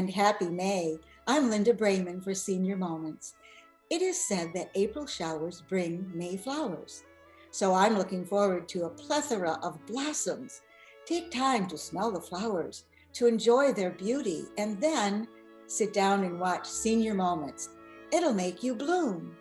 and happy May. I'm Linda Brayman for Senior Moments. It is said that April showers bring May flowers. So I'm looking forward to a plethora of blossoms. Take time to smell the flowers, to enjoy their beauty, and then sit down and watch Senior Moments. It'll make you bloom.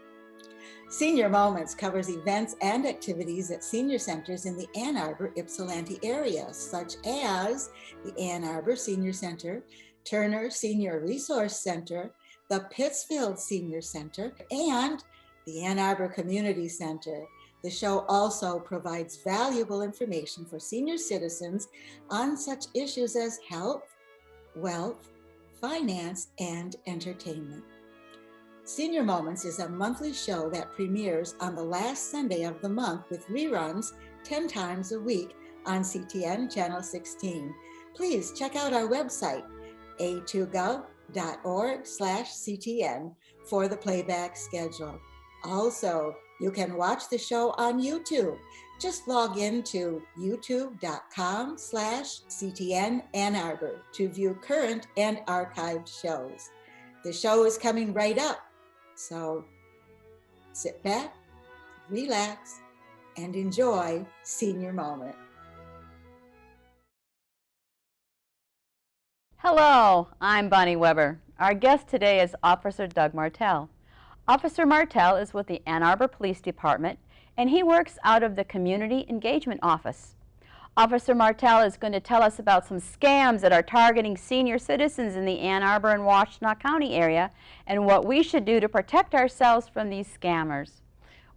Senior Moments covers events and activities at senior centers in the Ann Arbor, Ypsilanti area, such as the Ann Arbor Senior Center, Turner Senior Resource Center, the Pittsfield Senior Center, and the Ann Arbor Community Center. The show also provides valuable information for senior citizens on such issues as health, wealth, finance, and entertainment. Senior Moments is a monthly show that premieres on the last Sunday of the month with reruns 10 times a week on CTN Channel 16. Please check out our website, a2gov.org/CTN, for the playback schedule. Also, you can watch the show on YouTube. Just log in to youtube.com/CTN Ann Arbor to view current and archived shows. The show is coming right up, so sit back, relax, and enjoy Senior Moment. Hello, I'm Bonnie Weber. Our guest today is Officer Doug Martelle. Officer Martelle is with the Ann Arbor Police Department, and he works out of the Community Engagement Office. Officer Martelle is going to tell us about some scams that are targeting senior citizens in the Ann Arbor and Washtenaw County area and what we should do to protect ourselves from these scammers.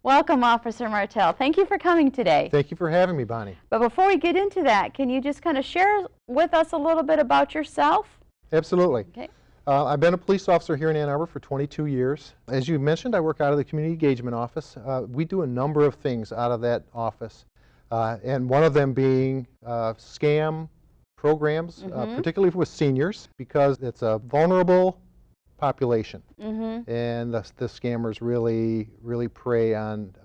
Welcome, Officer Martelle. Thank you for coming today. Thank you for having me, Bonnie. But before we get into that, can you just kind of share with us a little bit about yourself? Absolutely. Okay. I've been a police officer here in Ann Arbor for 22 years. As you mentioned, I work out of the Community Engagement Office. We do a number of things out of that office, and one of them being scam programs, particularly with seniors, because it's a vulnerable population, and the scammers really prey on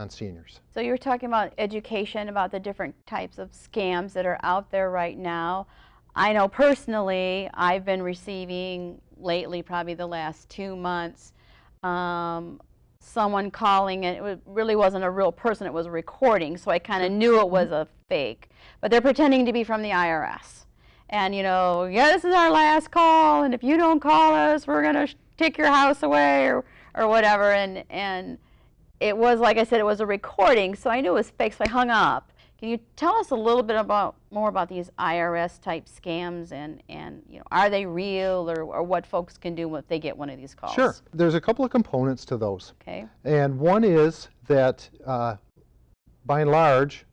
seniors. So you're talking about education, about the different types of scams that are out there right now. I know personally I've been receiving lately, probably the last 2 months, someone calling, and it really wasn't a real person, it was a recording, so I kind of knew it was a fake. But they're pretending to be from the IRS. And, you know, yeah, this is our last call, and if you don't call us, we're going to take your house away, or whatever. And it was, like I said, it was a recording, so I knew it was fake, so I hung up. Can you tell us a little bit more about these IRS type scams, and you know, are they real, or what folks can do if they get one of these calls? Sure. There's a couple of components to those. Okay. And one is that by and large,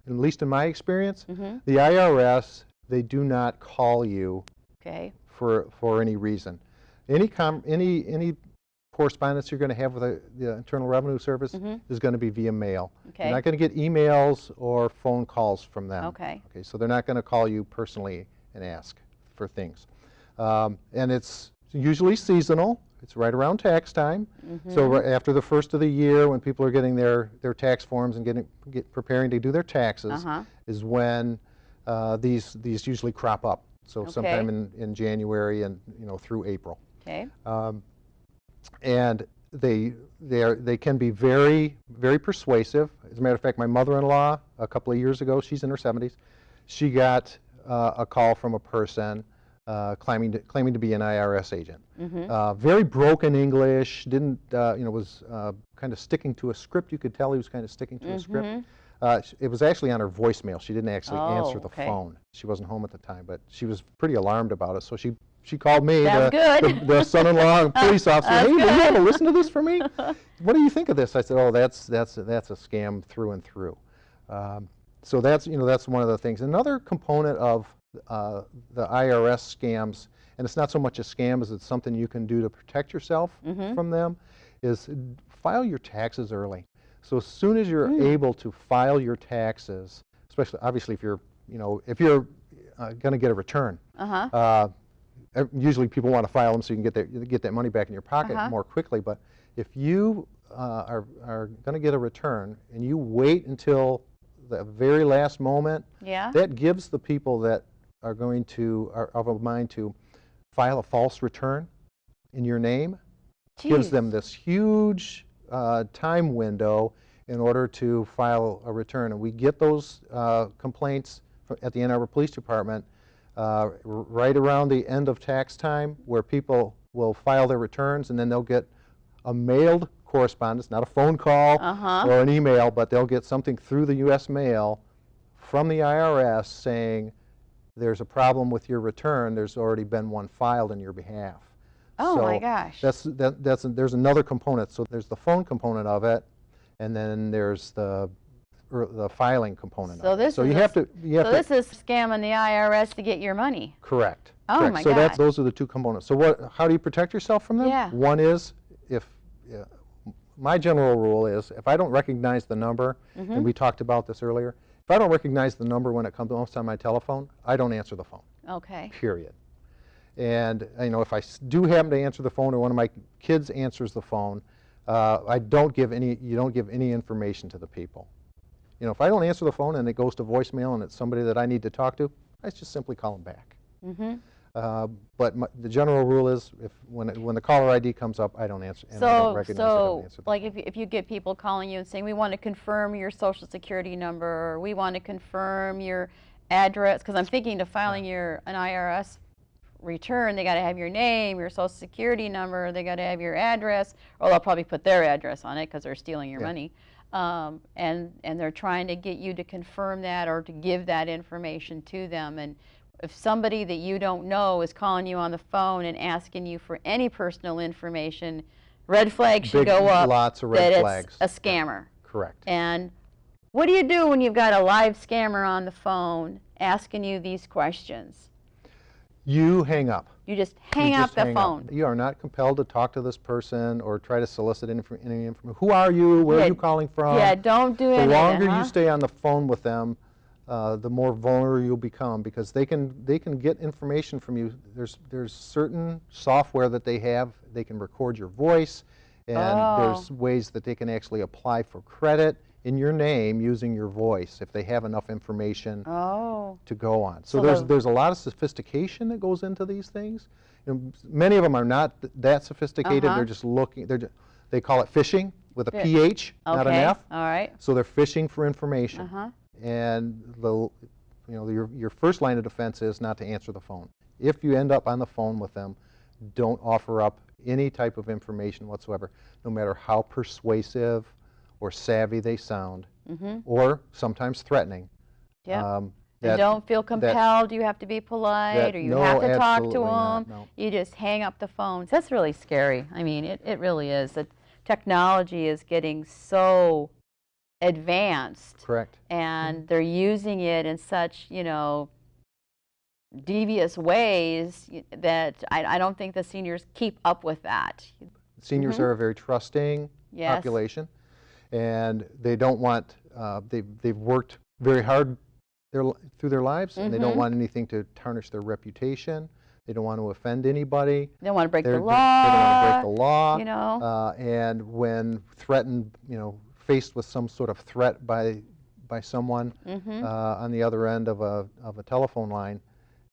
at least in my experience, the IRS, they do not call you for any reason. Any correspondence you're going to have with the Internal Revenue Service is going to be via mail. Okay. You're not going to get emails or phone calls from them. Okay. Okay, so they're not going to call you personally and ask for things. And it's usually seasonal. It's right around tax time. So after the first of the year, when people are getting their tax forms and preparing to do their taxes, is when these usually crop up. So sometime in January and through April. Okay. And they can be very, very persuasive. As a matter of fact, my mother-in-law, a couple of years ago, she's in her 70s, she got a call from a person claiming to be an IRS agent. Very broken English, was kind of sticking to a script. You could tell he was kind of sticking to a script. It was actually on her voicemail. She didn't actually answer the phone. She wasn't home at the time, but she was pretty alarmed about it. So she called me, the son-in-law police officer. Hey, will you have to listen to this for me? What do you think of this? I said, oh, that's a scam through and through. So that's one of the things. Another component of the IRS scams, and it's not so much a scam as it's something you can do to protect yourself from them, is file your taxes early. So as soon as you're able to file your taxes, especially obviously if you're going to get a return. Usually people want to file them so you can get that money back in your pocket more quickly. But if you are going to get a return and you wait until the very last moment, that gives the people that are of a mind to file a false return in your name. Gives them this huge time window in order to file a return. And we get those complaints at the Ann Arbor Police Department right around the end of tax time, where people will file their returns, and then they'll get a mailed correspondence, not a phone call or an email, but they'll get something through the U.S. mail from the IRS saying there's a problem with your return. There's already been one filed on your behalf. Oh so my gosh. There's another component. So there's the phone component of it, and then there's the filing component of it. So this is scamming the IRS to get your money. Correct. Oh correct. my so gosh. those are the two components. So how do you protect yourself from them? Yeah. One is my general rule is if I don't recognize the number, and we talked about this earlier, if I don't recognize the number when it comes on my telephone, I don't answer the phone. Okay. Period. And if I do happen to answer the phone, or one of my kids answers the phone, you don't give any information to the people. If I don't answer the phone and it goes to voicemail and it's somebody that I need to talk to, I just simply call them back. But the general rule is, when the caller ID comes up, I don't answer, and I don't recognize it, I don't answer. Like if you get people calling you and saying, we want to confirm your social security number, or we want to confirm your address, because I'm thinking to filing an IRS return, they got to have your name, your social security number, they got to have your address, or they'll probably put their address on it because they're stealing your money. And they're trying to get you to confirm that or to give that information to them. And if somebody that you don't know is calling you on the phone and asking you for any personal information, red flags should go up. Lots of red flags. It's a scammer. Correct. And what do you do when you've got a live scammer on the phone asking you these questions? You hang up. You just hang up the phone. You are not compelled to talk to this person or try to solicit any information. Who are you? Where are you calling from? Yeah, don't do anything. The longer you stay on the phone with them, the more vulnerable you'll become, because they can get information from you. There's certain software that they have. They can record your voice, and there's ways that they can actually apply for credit in your name using your voice if they have enough information to go on. So there's a lot of sophistication that goes into these things. Many of them are not that sophisticated. They're just looking. They call it phishing with a PH, not an F. All right. So they're phishing for information. And your first line of defense is not to answer the phone. If you end up on the phone with them, don't offer up any type of information whatsoever, no matter how persuasive or savvy they sound, or sometimes threatening. And don't feel compelled. You have to be polite, or you have to talk to them. No. You just hang up the phones. That's really scary. I mean, it really is. The technology is getting so advanced. Correct. And they're using it in such, devious ways that I don't think the seniors keep up with that. Seniors are a very trusting population, and they don't want, they've worked very hard through their lives, and they don't want anything to tarnish their reputation. They don't want to offend anybody. They don't want to break the law. They don't want to break the law. And when threatened, faced with some sort of threat by someone on the other end of a telephone line,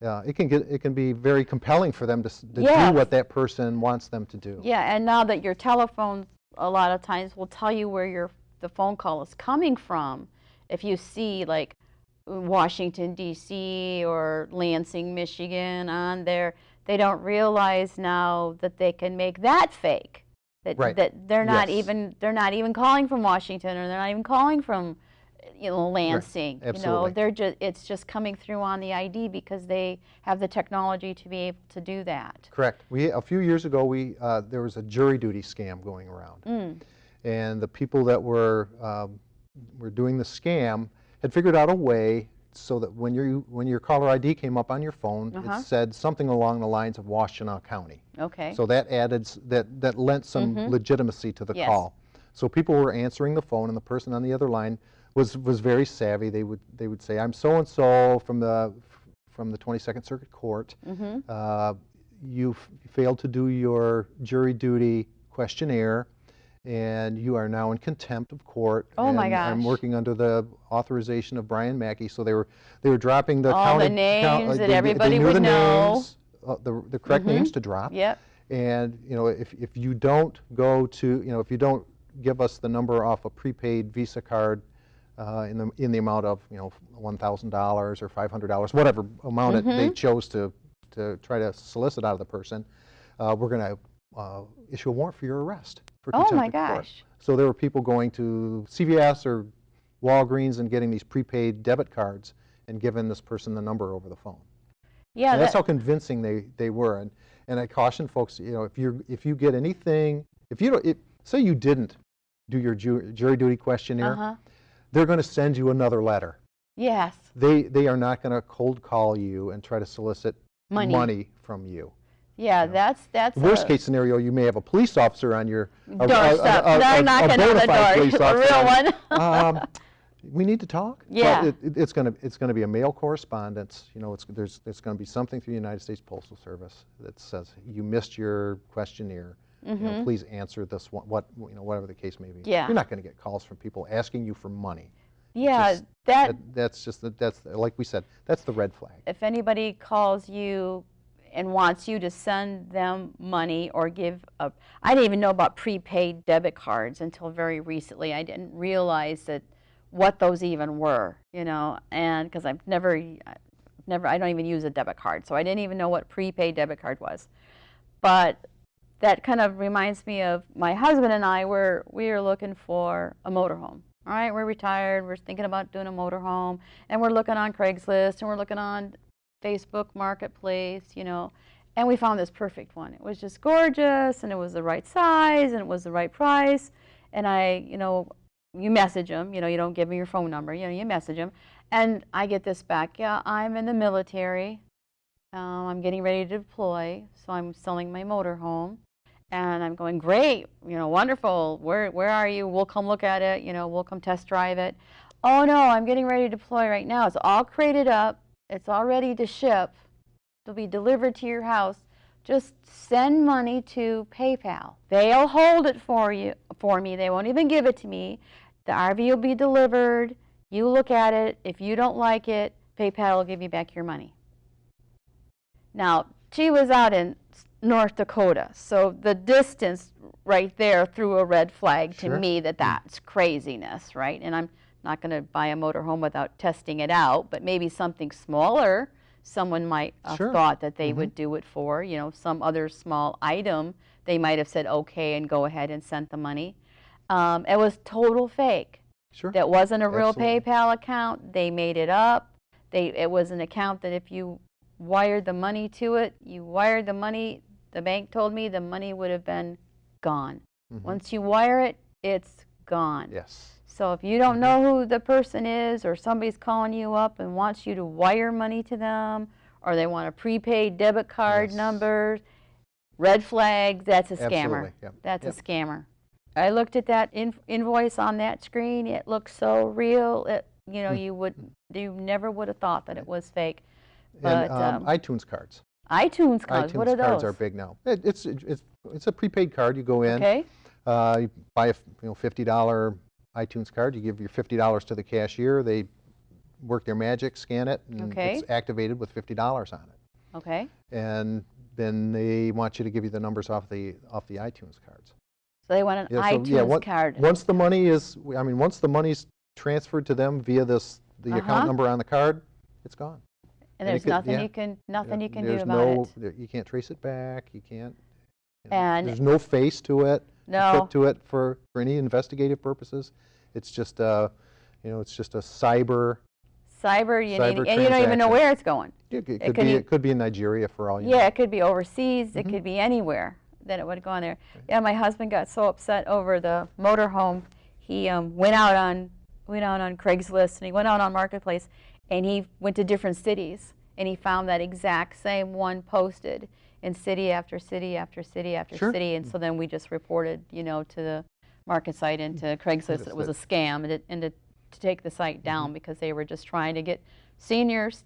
it can be very compelling for them to do what that person wants them to do. Yeah, and now that your telephone a lot of times will tell you where the phone call is coming from. If you see like Washington, D.C. or Lansing, Michigan on there, they don't realize now that they can make that fake. That they're not even calling from Washington, or they're not even calling from Lansing. Right. Absolutely. It's just coming through on the ID because they have the technology to be able to do that. Correct. A few years ago there was a jury duty scam going around, and the people that were doing the scam had figured out a way so that when your caller ID came up on your phone, it said something along the lines of Washtenaw County. Okay. So that that lent some legitimacy to the call. So people were answering the phone, and the person on the other line was very savvy. They would say, "I'm so and so from the 22nd Circuit Court. You failed to do your jury duty questionnaire, and you are now in contempt of court." Oh my gosh! I'm working under the authorization of Brian Mackey. So they were dropping the all the names that everybody would know. the correct names to drop. Yep. And if you don't go to, if you don't give us the number off a prepaid Visa card in the amount of $1,000 or $500, whatever amount they chose to try to solicit out of the person, we're going to issue a warrant for your arrest for contempt Oh my of court. gosh. So there were people going to CVS or Walgreens and getting these prepaid debit cards and giving this person the number over the phone. Yeah, and that's how convincing they were. And I caution folks, if you get anything, say you didn't do your jury duty questionnaire, they're going to send you another letter. Yes. They are not going to cold call you and try to solicit money from you. Yeah, that's the worst case scenario. You may have a police officer on your doorstep. They're knocking on the door. A real one. We need to talk. Yeah. Well, it's going to be a mail correspondence. There's going to be something through the United States Postal Service that says you missed your questionnaire. Please answer this one. Whatever the case may be. Yeah. You're not going to get calls from people asking you for money. Yeah, that's like we said. That's the red flag. If anybody calls you and wants you to send them money or I didn't even know about prepaid debit cards until very recently. I didn't realize what those even were, and because I don't even use a debit card, so I didn't even know what prepaid debit card was. But that kind of reminds me of my husband and I we are looking for a motorhome. All right, we're retired, we're thinking about doing a motorhome, and we're looking on Craigslist, and we're looking on Facebook Marketplace, and we found this perfect one. It was just gorgeous, and it was the right size, and it was the right price, and you message them, you don't give them your phone number, you message them, and I get this back, yeah, I'm in the military, I'm getting ready to deploy, so I'm selling my motorhome, and I'm going, great, wonderful, where are you? We'll come look at it, we'll come test drive it. Oh no, I'm getting ready to deploy right now. It's all crated up, it's all ready to ship, it'll be delivered to your house. Just send money to PayPal. They'll hold it for me, they won't even give it to me. The RV will be delivered, you look at it, if you don't like it, PayPal will give you back your money. Now, she was out in North Dakota, so the distance right there threw a red flag to me that's craziness, right? And I'm not going to buy a motorhome without testing it out, but maybe something smaller, someone might have thought that they would do it for, some other small item, they might have said okay and go ahead and sent the money. It was total fake. That wasn't a real PayPal account. They made it up. It was an account that if you wired the money to it, the bank told me the money would have been gone. Once you wire it, it's gone. Yes. So if you don't know who the person is, or somebody's calling you up and wants you to wire money to them, or they want a prepaid debit card number, red flag, that's a scammer. That's a scammer. I looked at that invoice on that screen. It looked so real. You never would have thought that it was fake. But and iTunes cards. iTunes cards. What are those? iTunes cards are big now. It's a prepaid card. You go in. Okay. You buy a $50 iTunes card. You give your $50 to the cashier. They work their magic, scan it, and it's activated with $50 on it. Okay. And then they want you to give you the numbers off the iTunes cards. So they want an iTunes card. Once the money once the money's transferred to them via the account number on the card, it's gone. And there's nothing you can do about it. You can't trace it back. You can't. And there's no face to it. No. Put to it for any investigative purposes. It's just it's just a cyber. And you don't even know where it's going. It could be in Nigeria for all you know. Yeah, it could be overseas. It could be anywhere that it would go on there. Yeah, my husband got so upset over the motorhome. He went out on Craigslist, and he went out on Marketplace, and he went to different cities, and he found that exact same one posted in city after city after city after city, and so then we just reported, to the market site and to Craigslist that it was a scam, and to take the site down because they were just trying to get seniors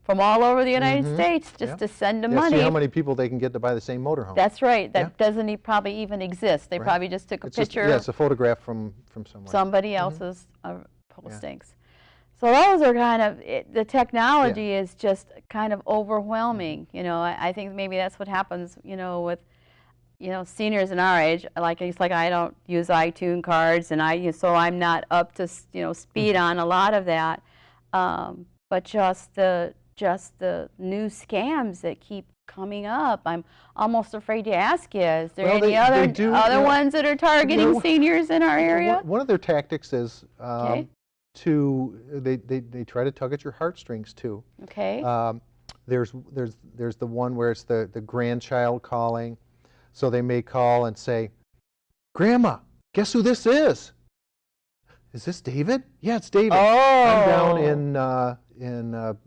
from all over the United States just to send them money. See how many people they can get to buy the same motorhome. That's right. That doesn't probably even exist. They probably just took a picture. It's a photograph from somewhere. Somebody else's postings. So those are kind of, the technology is just kind of overwhelming. You know, I think maybe that's what happens, you know, with, you know, seniors in our age. Like, it's like I don't use iTunes cards, and so I'm not up to, you know, speed on a lot of that. But just the new scams that keep coming up, I'm almost afraid to ask you, is there any other ones that are targeting seniors in our area? One of their tactics is they try to tug at your heartstrings too. Okay. There's the one where it's the grandchild calling, so they may call and say, "Grandma, guess who this is? Is this David? Yeah, it's David. I'm down in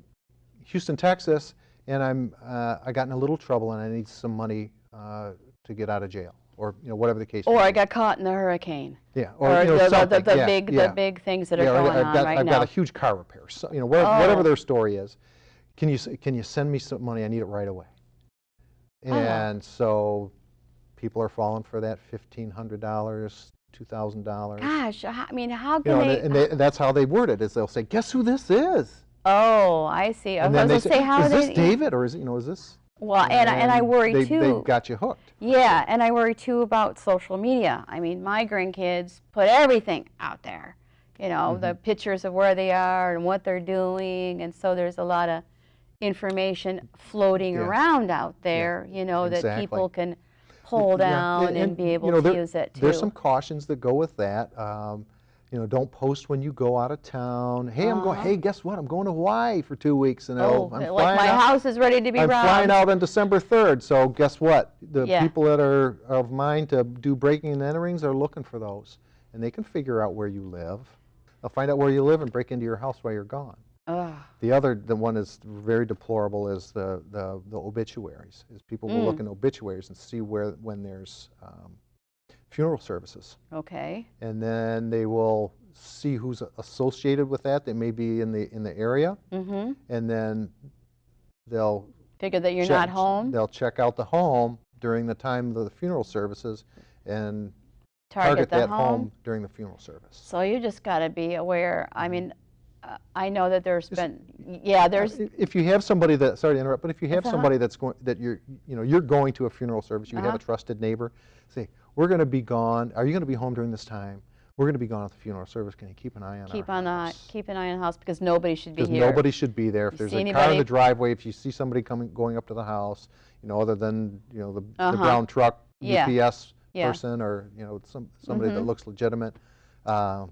Houston, Texas, and I got in a little trouble and I need some money to get out of jail." Or, you know, whatever the case. Or I got caught in the hurricane. Yeah. Or you know, the big things that are going on right now. I've got a huge car repair. So, you know, whatever their story is, can you send me some money? I need it right away. And so people are falling for that $1,500, $2,000. Gosh, I mean, how can and that's how they word it. Is they'll say, "Guess who this is?" Oh, I see. And then they say, "Is this David, or is this?" Well, and I worry too. They got you hooked. Yeah, and I worry too about social media. I mean, my grandkids put everything out there. You know, the pictures of where they are and what they're doing, and so there's a lot of information floating around out there. You know, that people can pull down and be able to use it too. There's some cautions that go with that. You know, don't post when you go out of town. Hey, hey, guess what? I'm going to Hawaii for 2 weeks, and I'm like flying my house is ready to be robbed. I'm flying out on December 3rd. So guess what? The people that are of mind to do breaking and enterings are looking for those, and they can figure out where you live. They'll find out where you live and break into your house while you're gone. The one is very deplorable is the obituaries. Is people will look in obituaries and see when there's funeral services. Okay. And then they will see who's associated with that. They may be in the area. And then they'll figure that you're not home. They'll check out the home during the time of the funeral services and target that home during the funeral service. So you just got to be aware. I mean, I know that there's been if you have somebody that, sorry to interrupt, but if you have somebody that's going, that you're going to a funeral service, you have a trusted neighbor, say, "We're going to be gone. Are you going to be home during this time? We're going to be gone at the funeral service. Can you keep an eye on our house?" Keep an eye on the house, because nobody should be here. Because nobody should be there. If there's a car in the driveway, if you see somebody going up to the house, you know, other than, you know, the brown truck UPS person, or, you know, somebody that looks legitimate. You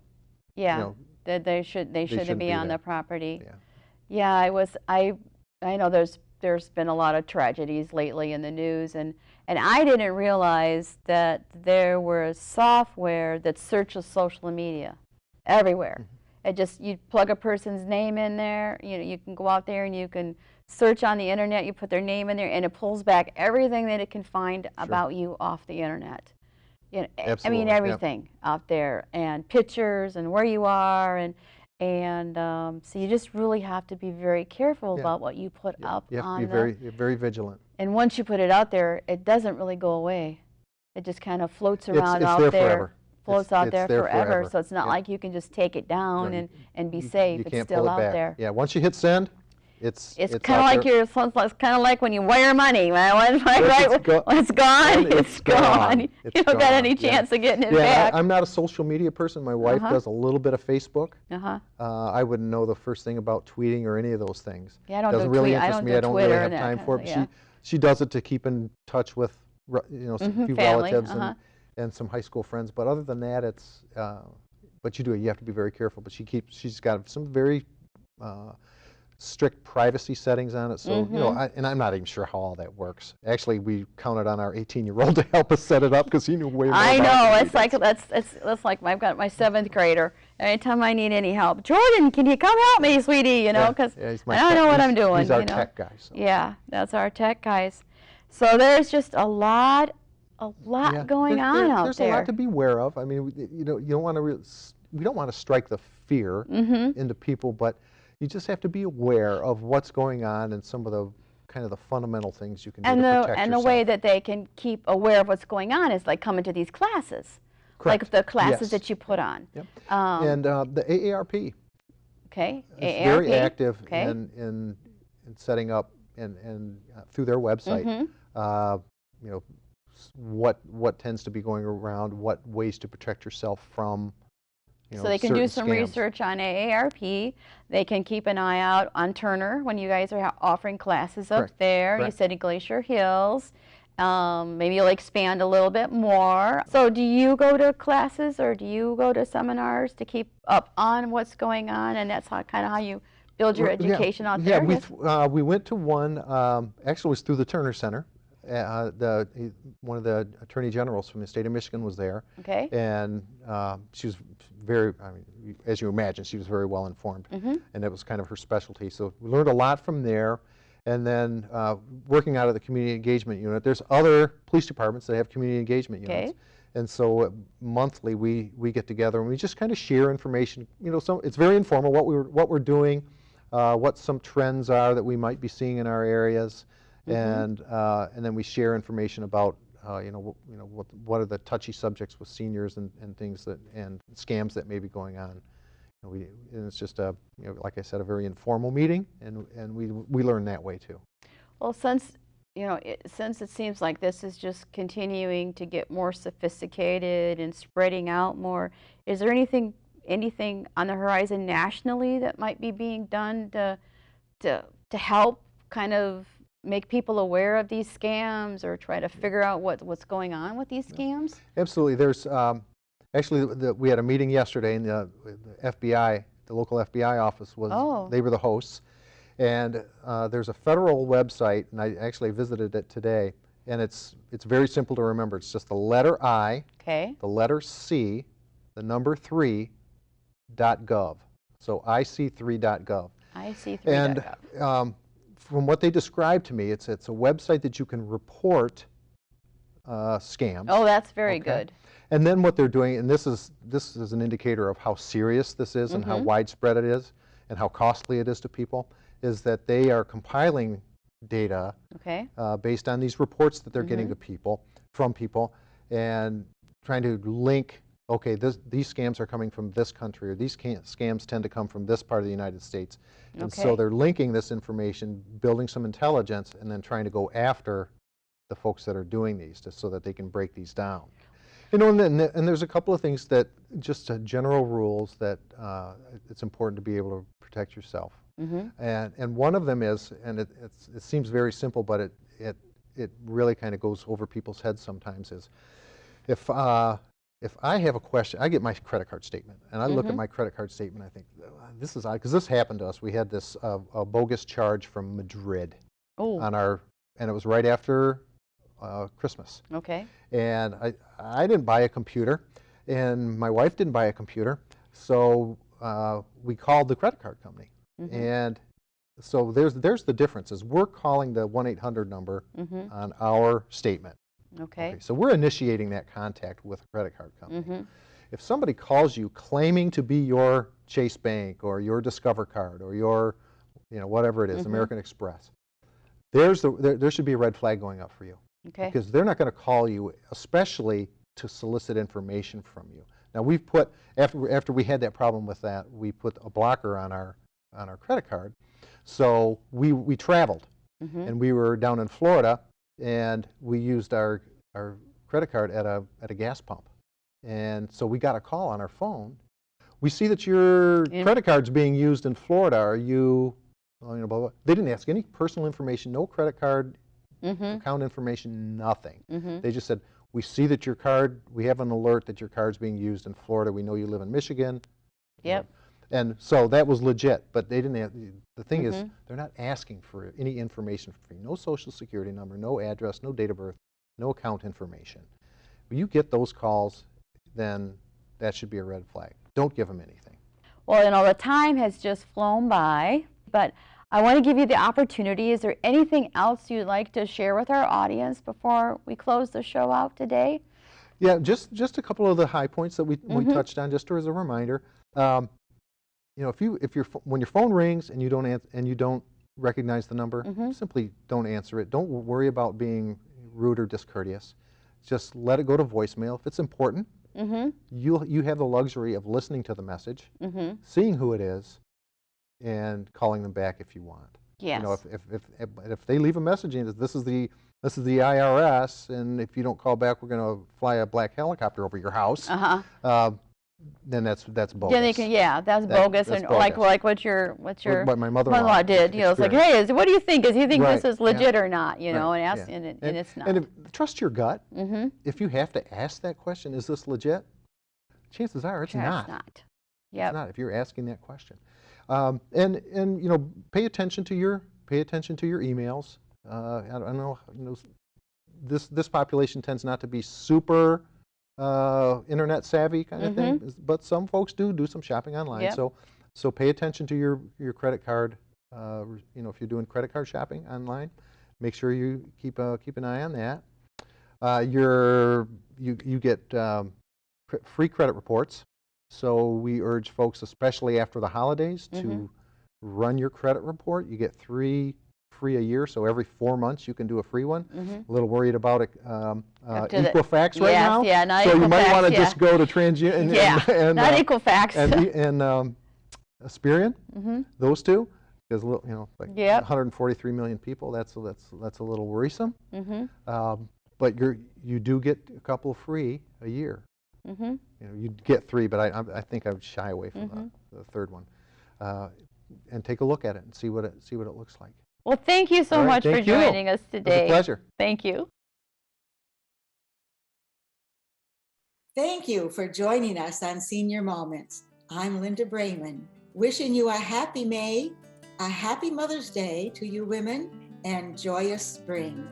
know, that they shouldn't be on the property. I know there's been a lot of tragedies lately in the news, and I didn't realize that there was software that searches social media everywhere. It just, you plug a person's name in there, you know, you can go out there and you can search on the internet, you put their name in there, and it pulls back everything that it can find about you off the internet. You know, I mean, everything out there, and pictures, and where you are, and so you just really have to be very careful about what you put up. You have to be very, very vigilant. And once you put it out there, it doesn't really go away. It just kind of floats around out there. Forever. Floats out there forever. So it's not like you can just take it down and be safe. It's still out there. Yeah, once you hit send, it's kind of like it's kind of like when you wire money. When it's gone, it's gone. You don't got any chance of getting it back. I'm not a social media person. My wife does a little bit of Facebook. I wouldn't know the first thing about tweeting or any of those things. Yeah, I don't doesn't really interest me. I don't really have time for it. She does it to keep in touch with, you know, some few relatives and some high school friends. But other than that, it's but you have to be very careful. But she's got some very strict privacy settings on it, so you know, and I'm not even sure how all that works. Actually, we counted on our 18-year-old to help us set it up, because he knew way more. I know, it's like that's like I've got my 7th grader. Anytime I need any help, "Jordan, can you come help me, sweetie?" You know, because I don't know what I'm doing. He's our tech guy. So. Yeah, that's our tech guys. So there's just a lot going on out there. There's a lot to be aware of. I mean, you know, you don't want to. We don't want to strike the fear into people, but you just have to be aware of what's going on and some of the kind of the fundamental things you can do to protect yourself. And the way that they can keep aware of what's going on is like coming to these classes. Correct. Like the classes that you put on. Yep. And the AARP. Okay. It's very AARP. active Okay. in setting up and through their website, you know, what tends to be going around, what ways to protect yourself from, you know, So they can do certain some scams. research on AARP. They can keep an eye out on Turner when you guys are offering classes up Correct. there. Correct. You said in Glacier Hills. Maybe you'll expand a little bit more. So do you go to classes or do you go to seminars to keep up on what's going on? And that's kind of how you build your education out there? Yeah, we went to one, actually it was through the Turner Center. One of the attorney generals from the state of Michigan was there. Okay. And she was very, I mean, as you imagine, she was very well informed. And it was kind of her specialty. So we learned a lot from there. And then working out of the community engagement unit, there's other police departments that have community engagement units. Okay. And so monthly we get together and we just kind of share information. You know, so it's very informal what we're doing, what some trends are that we might be seeing in our areas, and then we share information about what are the touchy subjects with seniors and things that and scams that may be going on. And it's just like I said, a very informal meeting, and we learn that way too. Well, since since it seems like this is just continuing to get more sophisticated and spreading out more, is there anything on the horizon nationally that might be being done to help kind of make people aware of these scams or try to figure out what's going on with these scams? Absolutely. There's actually we had a meeting yesterday, and the FBI, the local FBI office they were the hosts. And there's a federal website, and I actually visited it today, and it's very simple to remember. It's just the letter I, the letter C, the number 3.gov. So IC3.gov. IC3.gov. And from what they described to me, it's a website that you can report scams. Oh, that's very good. And then what they're doing, and this is an indicator of how serious this is and how widespread it is and how costly it is to people, is that they are compiling data based on these reports that they're getting from people, and trying to link, okay, these scams are coming from this country, or these scams tend to come from this part of the United States. And so they're linking this information, building some intelligence, and then trying to go after the folks that are doing these so that they can break these down. You know, and there's a couple of things that, just general rules that it's important to be able to protect yourself. And one of them is, and it seems very simple, but it really kind of goes over people's heads sometimes, is if I have a question, I get my credit card statement, and I look at my credit card statement, I think, this is odd, because this happened to us. We had this a bogus charge from Madrid on and it was right after Christmas. And I didn't buy a computer, and my wife didn't buy a computer, so we called the credit card company. And so there's the difference, is we're calling the 1-800 number on our statement. So we're initiating that contact with a credit card company. If somebody calls you claiming to be your Chase Bank or your Discover card or your, whatever it is, American Express, there should be a red flag going up for you. Because they're not going to call you, especially to solicit information from you. Now we've put, after we had that problem with that, we put a blocker on our credit card. So we traveled, and we were down in Florida, and we used our credit card at a gas pump. And so we got a call on our phone. We see that your credit card's being used in Florida. Are you, blah, blah. They didn't ask any personal information, no credit card account information, nothing. They just said, we see that your card, we have an alert that your card's being used in Florida. We know you live in Michigan. And so that was legit, but they didn't. The thing is, they're not asking for any information from you. No social security number, no address, no date of birth, no account information. When you get those calls, then that should be a red flag. Don't give them anything. Well, the time has just flown by, but I want to give you the opportunity. Is there anything else you'd like to share with our audience before we close the show out today? Yeah, just a couple of the high points that we touched on, just as a reminder. When your phone rings and you don't recognize the number, simply don't answer it. Don't worry about being rude or discourteous. Just let it go to voicemail. If it's important, you have the luxury of listening to the message, seeing who it is, and calling them back if you want. Yes. You know, if they leave a message and this is the IRS, and if you don't call back, we're going to fly a black helicopter over your house. Then that's bogus. Yeah, that's bogus. That's And bogus. like what my mother-in-law did. You know, it's like, hey, what do you think? Does he think Right, this is legit yeah. or not? You know, Right, and ask, yeah. and it's not. And trust your gut. Mm-hmm. If you have to ask that question, is this legit? Chances are it's not. It's not. Yep. It's not if you're asking that question. And you know, pay attention to your emails. I don't know, you know, this population tends not to be super internet savvy kind of thing, but some folks do some shopping online. Yep. So pay attention to your credit card. You know, if you're doing credit card shopping online, make sure you keep an eye on that. You get free credit reports. So we urge folks, especially after the holidays, to run your credit report. You get 3 free a year, so every 4 months you can do a free one. A little worried about Equifax right now. Yeah, not so Equifax, you might want to just go to TransUnion and not Equifax. and Experian, those two, because you know, like 143 million people. That's a little worrisome. But you do get a couple free a year. You know, you get 3, but I think I would shy away from the third one, and take a look at it and see what it looks like. Well, thank you so much for joining us today. It was a pleasure. Thank you. Thank you for joining us on Senior Moments. I'm Linda Brayman, wishing you a happy May, a happy Mother's Day to you women, and joyous spring.